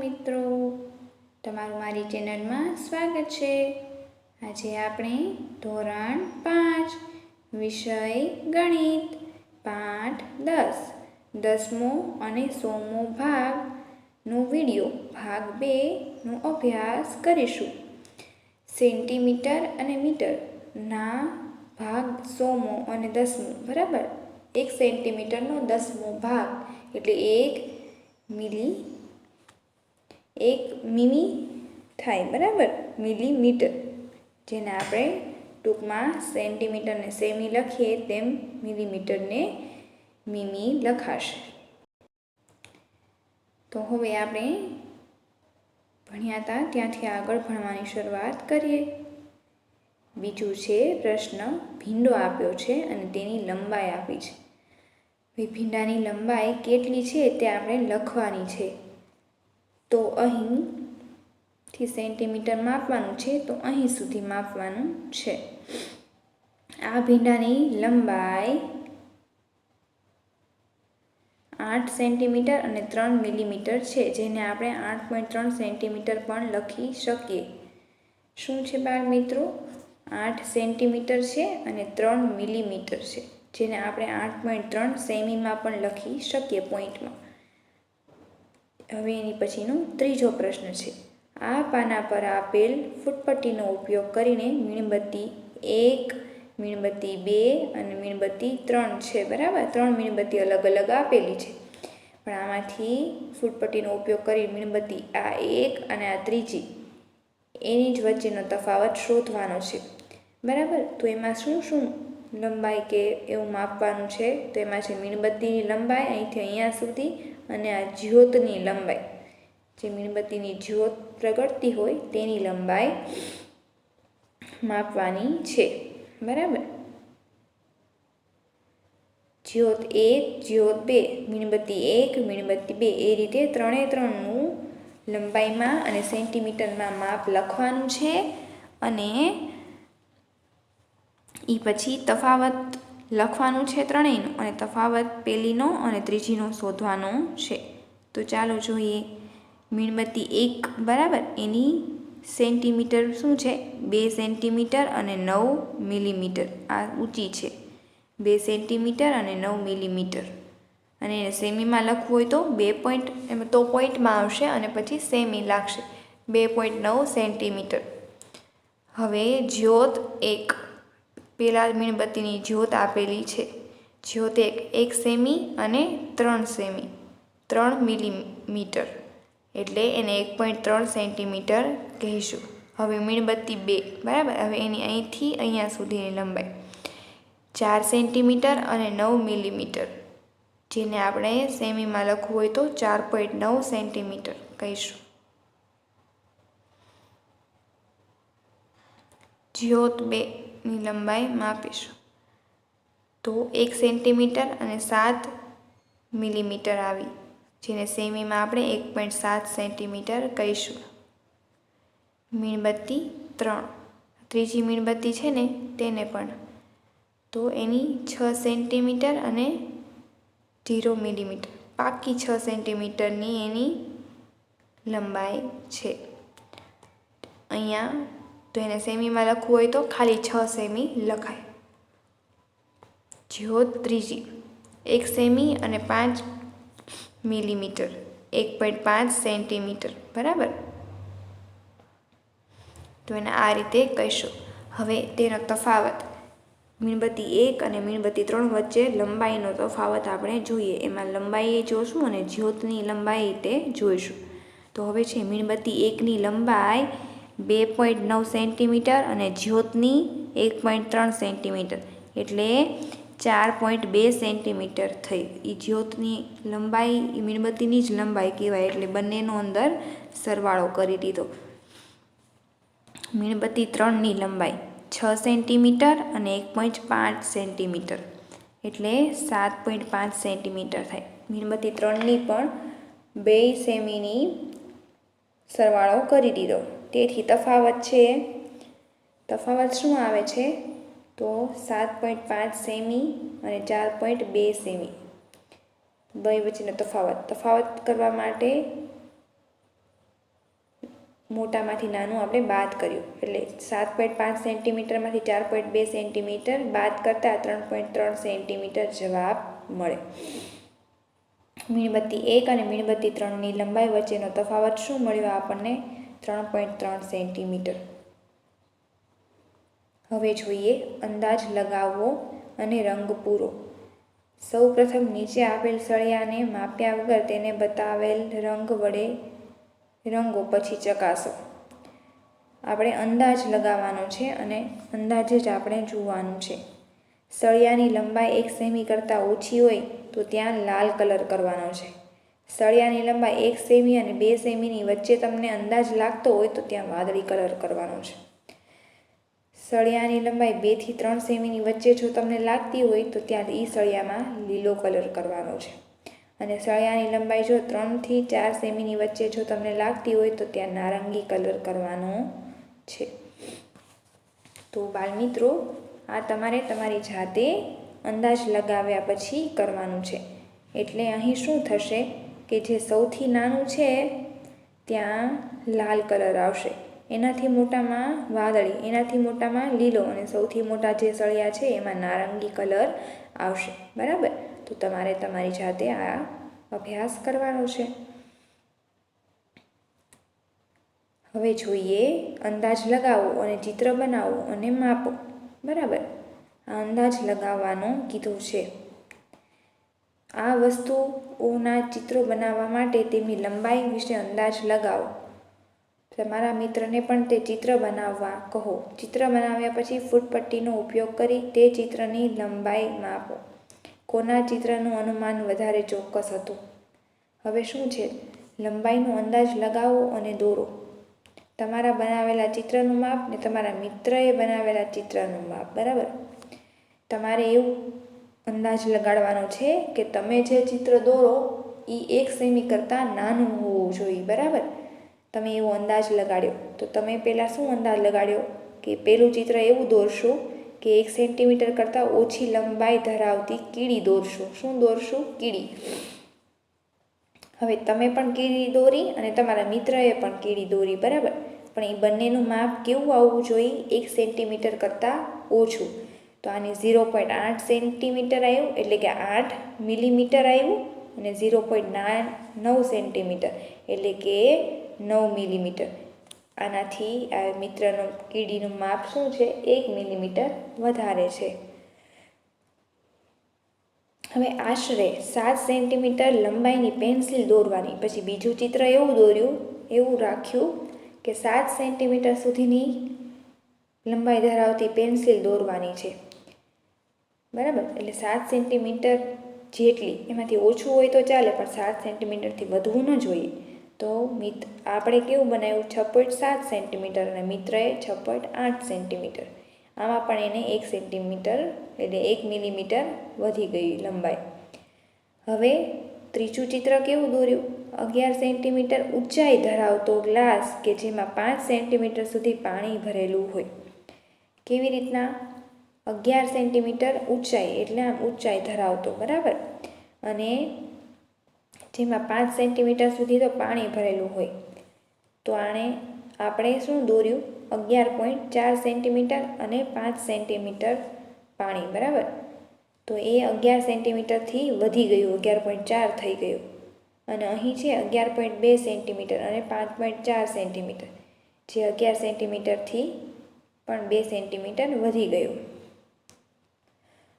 મિત્રો, તમારું મારી ચેનલમાં સ્વાગત છે। આજે આપણે ધોરણ 5 વિષય ગણિત પાઠ 10 10મો અને 16મો ભાગનો વિડીયો ભાગ 2 નો અભ્યાસ કરીશું। સેન્ટીમીટર અને મીટરના ભાગ 16મો અને 10મો બરાબર। 1 સેન્ટીમીટરનો 10મો ભાગ એટલે 1 મિમી થાય બરાબર। મિલીમીટર, જેને આપણે ટૂંકમાં સેન્ટીમીટરને સેમી લખીએ તેમ મિલીમીટરને મીમી લખાશે। તો હવે આપણે ભણ્યા હતા ત્યાંથી આગળ ભણવાની શરૂઆત કરીએ। બીજું છે પ્રશ્ન, ભીંડો આપ્યો છે અને તેની લંબાઈ આપી છે। ભીંડાની લંબાઈ કેટલી છે તે આપણે લખવાની છે। તો અહીંથી સેન્ટીમીટર માપવાનું છે, તો અહીં સુધી માપવાનું છે। આ ભીંડાની લંબાઈ 8 સેન્ટીમીટર અને 3 મિલીમીટર છે, જેને આપણે 8.3 સેન્ટીમીટર પણ લખી શકીએ। શું છે બાળ મિત્રો? 8 સેન્ટીમીટર છે અને 3 મિલીમીટર છે, જેને આપણે 8.3 સેમીમાં પણ લખી શકીએ પોઈન્ટમાં। હવે એની પછીનો ત્રીજો પ્રશ્ન છે, આ પાના પર આપેલ ફૂટપટ્ટીનો ઉપયોગ કરીને મીણબત્તી 1, મીણબત્તી 2 અને મીણબત્તી 3 છે બરાબર। 3 મીણબત્તી અલગ અલગ આપેલી છે, પણ આમાંથી ફૂટપટ્ટીનો ઉપયોગ કરી મીણબત્તી આ 1 અને આ ત્રીજી એની જ વચ્ચેનો તફાવત શોધવાનો છે બરાબર। તો એમાં શું શું લંબાઈ કે એવું માપવાનું છે? તો એમાં છે મીણબત્તીની લંબાઈ અહીંથી અહીંયા સુધી અને આ જ્યોતની લંબાઈ, જે મીણબત્તીની જ્યોત પ્રગટતી હોય તેની લંબાઈ માપવાની છે બરાબર। જ્યોત 1, જ્યોત 2, મીણબત્તી 1, મીણબત્તી 2 એ રીતે 3નું લંબાઈમાં અને સેન્ટીમીટરમાં માપ લખવાનું છે અને એ પછી તફાવત લખવાનું છે ત્રણેયનું, અને તફાવત પહેલીનો અને ત્રીજીનો શોધવાનો છે। તો ચાલો જોઈએ। મીણબત્તી 1 બરાબર, એની સેન્ટીમીટર શું છે? 2 સેન્ટીમીટર અને 9 મિલીમીટર, આ ઊંચી છે 2 સેન્ટીમીટર અને 9 મિલીમીટર। અને એને સેમીમાં લખવું હોય તો 2 પોઈન્ટ, એમાં તો પોઈન્ટમાં આવશે અને પછી સેમી લાગશે 2.9 સેન્ટીમીટર। હવે જ્યોત 1, પેલા મીણબત્તીની જ્યોત આપેલી છે, જ્યોત 1 સેમી અને 3 સેમી, 3 મિલીમીટર એટલે એને 1.3 સેન્ટીમીટર કહીશું। હવે મીણબત્તી 2 બરાબર, હવે એની અહીંથી અહીંયા સુધીની લંબાઈ 4 સેન્ટીમીટર અને 9 મિલીમીટર, જેને આપણે સેમીમાં લખવું હોય તો 4.9 સેન્ટીમીટર કહીશું। જ્યોત 2 ની લંબાઈ માપીશું તો 1 સેન્ટીમીટર અને 7 મિલીમીટર આવી, જેને સેમીમાં આપણે 1.7 સેન્ટીમીટર કહીશું। મીણબત્તી 3, ત્રીજી મીણબત્તી છે ને તેને પણ, તો એની 6 સેન્ટીમીટર અને 0 મિલીમીટર, પાકી 6 સેન્ટીમીટરની એની લંબાઈ છે અહીંયા। તો એને સેમીમાં લખવું હોય તો ખાલી 6 સેમી લખાય। જ્યોત ત્રીજી 1 સેમી અને 5 મિલીમીટર, 1.5 સેન્ટીમીટર બરાબર। તો એને આ રીતે કહીશું। હવે તેનો તફાવત મીણબત્તી 1 અને મીણબત્તી 3 વચ્ચે લંબાઈનો તફાવત આપણે જોઈએ, એમાં લંબાઈ જોશું અને જ્યોતની લંબાઈ તે જોઈશું। તો હવે છે મીણબત્તી 1ની લંબાઈ 2.9 સેન્ટીમીટર અને જ્યોતની 1.3 સેન્ટીમીટર એટલે 4.2 સેન્ટીમીટર થઈ। એ જ્યોતની લંબાઈ એ મીણબત્તીની જ લંબાઈ કહેવાય, એટલે બંનેનો અંદર સરવાળો કરી દીધો। મીણબત્તી 3ની લંબાઈ 6 સેન્ટીમીટર અને 1.5 સેન્ટીમીટર એટલે 7.5 સેન્ટીમીટર થાય। મીણબત્તી 3ની પણ 2 સેમીની સરવાળો કરી દીધો, તેથી તફાવત છે, તફાવત શું આવે છે તો 7.5 સેમી અને 4.2 સેમી, બે વચ્ચેનો તફાવત કરવા માટે મોટામાંથી નાનું આપણે બાદ કર્યું, એટલે 7.5 સેન્ટીમીટરમાંથી 4.2 સેન્ટીમીટર બાદ કરતાં 3.3 સેન્ટીમીટર જવાબ મળે. મીણબત્તી 1 અને મીણબત્તી 3ની લંબાઈ વચ્ચેનો તફાવત શું મળ્યો આપણને? 3.3 સેન્ટીમીટર. હવે જોઈએ અંદાજ લગાવવો અને રંગ પૂરો. સૌ પ્રથમ નીચે આપેલ સળિયાને માપ્યા વગર તેને બતાવેલ રંગ વડે રંગો, પછી ચકાસો. આપણે અંદાજ લગાવવાનો છે અને અંદાજે જ આપણે જોવાનું છે. સળિયાની લંબાઈ 1 સેમી કરતાં ઓછી હોય તો ત્યાં લાલ કલર કરવાનો છે. સળિયાની લંબાઈ 1 સેમી અને 2 સેમીની વચ્ચે તમને અંદાજ લાગતો હોય તો ત્યાં વાદળી કલર કરવાનો છે. સળિયાની લંબાઈ 2 થી 3 સેમીની વચ્ચે જો તમને લાગતી હોય તો ત્યાં એ સળિયામાં લીલો કલર કરવાનો છે. અને સળિયાની લંબાઈ જો 3 થી 4 સેમીની વચ્ચે જો તમને લાગતી હોય તો ત્યાં નારંગી કલર કરવાનો છે. તો બાળમિત્રો, આ તમારે તમારી જાતે અંદાજ લગાવ્યા પછી કરવાનું છે. એટલે અહીં શું થશે કે જે સૌથી નાનું છે ત્યાં લાલ કલર આવશે, એનાથી મોટામાં વાદળી, એનાથી મોટામાં લીલો અને સૌથી મોટા જે સળિયા છે એમાં નારંગી કલર આવશે. બરાબર? તો તમારે તમારી જાતે આ અભ્યાસ કરવાનો છે. હવે જોઈએ અંદાજ લગાવો અને ચિત્ર બનાવો અને માપો. બરાબર? આ અંદાજ લગાવવાનો કીધું છે. આ વસ્તુઓના ચિત્રો બનાવવા માટે તેમની લંબાઈ વિશે અંદાજ લગાવો. તમારા મિત્રને પણ તે ચિત્ર બનાવવા કહો. ચિત્ર બનાવ્યા પછી ફૂટપટ્ટીનો ઉપયોગ કરી તે ચિત્રની લંબાઈ માપો. કોના ચિત્રનું અનુમાન વધારે ચોક્કસ હતું? હવે શું છે? લંબાઈનો અંદાજ લગાવો અને દોરો. તમારા બનાવેલા ચિત્રનું માપ ને તમારા મિત્રએ બનાવેલા ચિત્રનું માપ. બરાબર? તમારે એવું અંદાજ લગાડવાનો છે કે તમે જે ચિત્ર દોરો એ 1 સેમી કરતાં નાનું હોવું જોઈએ. બરાબર? તમે એવો અંદાજ લગાડ્યો તો તમે પહેલાં શું અંદાજ લગાડ્યો કે પહેલું ચિત્ર એવું દોરશું કે 1 સેન્ટીમીટર કરતાં ઓછી લંબાઈ ધરાવતી કીડી દોરશું. શું દોરશું? કીડી. હવે તમે પણ કીડી દોરી અને તમારા મિત્રએ પણ કીડી દોરી. બરાબર? પણ એ બંનેનું માપ કેવું આવવું જોઈએ? 1 સેન્ટીમીટર કરતાં ઓછું. તો આને 0.8 સેન્ટીમીટર આવ્યું, એટલે કે 8 મિલીમીટર આવ્યું, અને 0.9 સેન્ટીમીટર એટલે કે 9 મિલીમીટર. આનાથી આ મિત્રનું કીડીનું માપ શું છે? 1 મિલીમીટર વધારે છે. હવે આશરે 7 સેન્ટીમીટર લંબાઈની પેન્સિલ દોરવાની. પછી બીજું ચિત્ર એવું રાખ્યું કે 7 સેન્ટીમીટર સુધીની લંબાઈ ધરાવતી પેન્સિલ દોરવાની છે. બરાબર? એટલે 7 સેન્ટીમીટર જેટલી, એમાંથી ઓછું હોય તો ચાલે પણ 7 સેન્ટીમીટરથી વધવું ન જોઈએ. તો આપણે કેવું બનાવ્યું? 6.7 સેન્ટીમીટર અને મિત્રએ 6.8 સેન્ટીમીટર. આમાં પણ એને 1 સેન્ટીમીટર એટલે 1 મિલીમીટર વધી ગઈ લંબાઈ. હવે ત્રીજું ચિત્ર કેવું દોર્યું? 11 સેન્ટીમીટર ઊંચાઈ ધરાવતો ગ્લાસ કે જેમાં 5 સેન્ટીમીટર સુધી પાણી ભરેલું હોય. કેવી રીતના? 11 સેન્ટીમીટર ઊંચાઈ એટલે આમ ઊંચાઈ ધરાવતો. બરાબર? અને જેમાં 5 સેન્ટીમીટર સુધી તો પાણી ભરેલું હોય. તો આપણે શું દોર્યું? 11.4 સેન્ટીમીટર અને 5 સેન્ટીમીટર પાણી. બરાબર? તો એ 11 સેન્ટીમીટરથી વધી ગયું, 11.4 થઈ ગયું. અને અહીં છે 11.2 સેન્ટીમીટર અને 5.4 સેન્ટીમીટર, જે 11 સેન્ટીમીટરથી પણ 2 સેન્ટીમીટર વધી ગયું.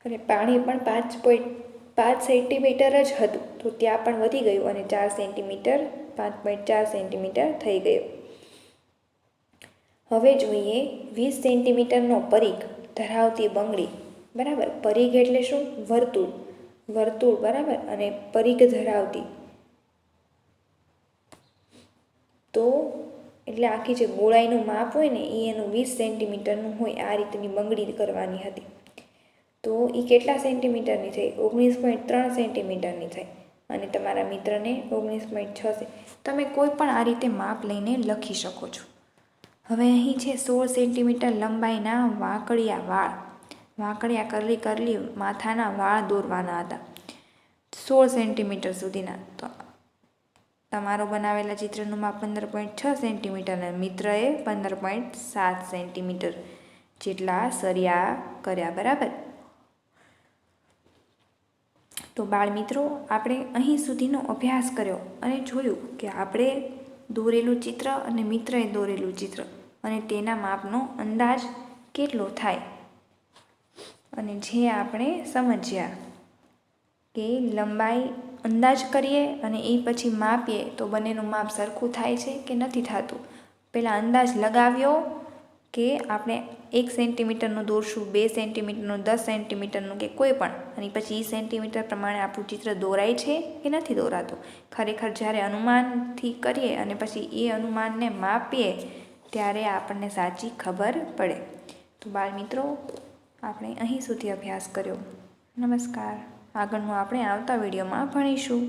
અને પાણી પણ 5 સેન્ટીમીટર જ હતું, તો ત્યાં પણ વધી ગયું અને 4 સેન્ટીમીટર 5.4 સેન્ટીમીટર થઈ ગયું. હવે જોઈએ 20 સેન્ટીમીટરનો પરિઘ ધરાવતી બંગડી. બરાબર? પરિઘ એટલે શું? વર્તુળ. બરાબર? અને પરિઘ ધરાવતી, તો એટલે આખી જે ગોળાઈનું માપ હોય ને એ એનું 20 સેન્ટીમીટરનું હોય. આ રીતની બંગડી કરવાની હતી. તો એ કેટલા સેન્ટીમીટરની થઈ? 19.3 સેન્ટીમીટરની થઈ. અને તમારા મિત્રને 19.6. તમે કોઈ પણ આ રીતે માપ લઈને લખી શકો છો. હવે અહીં છે 16 સેન્ટીમીટર લંબાઈના વાંકડિયા કરલી માથાના વાળ દોરવાના હતા. 16 સેન્ટીમીટર સુધીના. તો તમારો બનાવેલા ચિત્રનું માપ 15.6 સેન્ટીમીટર અને મિત્રએ 15.7 સેન્ટીમીટર જેટલા સરિયા કર્યા, બરાબર. તો બાળ મિત્રો, આપણે અહીં સુધીનો અભ્યાસ કર્યો અને જોયું કે આપણે દોરેલું ચિત્ર અને મિત્રએ દોરેલું ચિત્ર અને તેના માપનો અંદાજ કેટલો થાય, અને જે આપણે સમજ્યા કે લંબાઈ અંદાજ કરીએ અને એ પછી માપીએ તો બંનેનું માપ સરખું થાય છે કે નથી થતું. પહેલાં અંદાજ લગાવ્યો કે આપણે 1 સેન્ટીમીટરનું દોરશું, 2 સેન્ટીમીટરનું, 10 સેન્ટીમીટરનું કે કોઈ પણ, અને પછી એ સેન્ટીમીટર પ્રમાણે આપણું ચિત્ર દોરાય છે કે નથી દોરાતું. ખરેખર જ્યારે અનુમાનથી કરીએ અને પછી એ અનુમાનને માપીએ ત્યારે આપણને સાચી ખબર પડે. તો બાળ મિત્રો, આપણે અહીં સુધી અભ્યાસ કર્યો. નમસ્કાર. આગળનું આપણે આવતા વિડીયોમાં ભણીશું.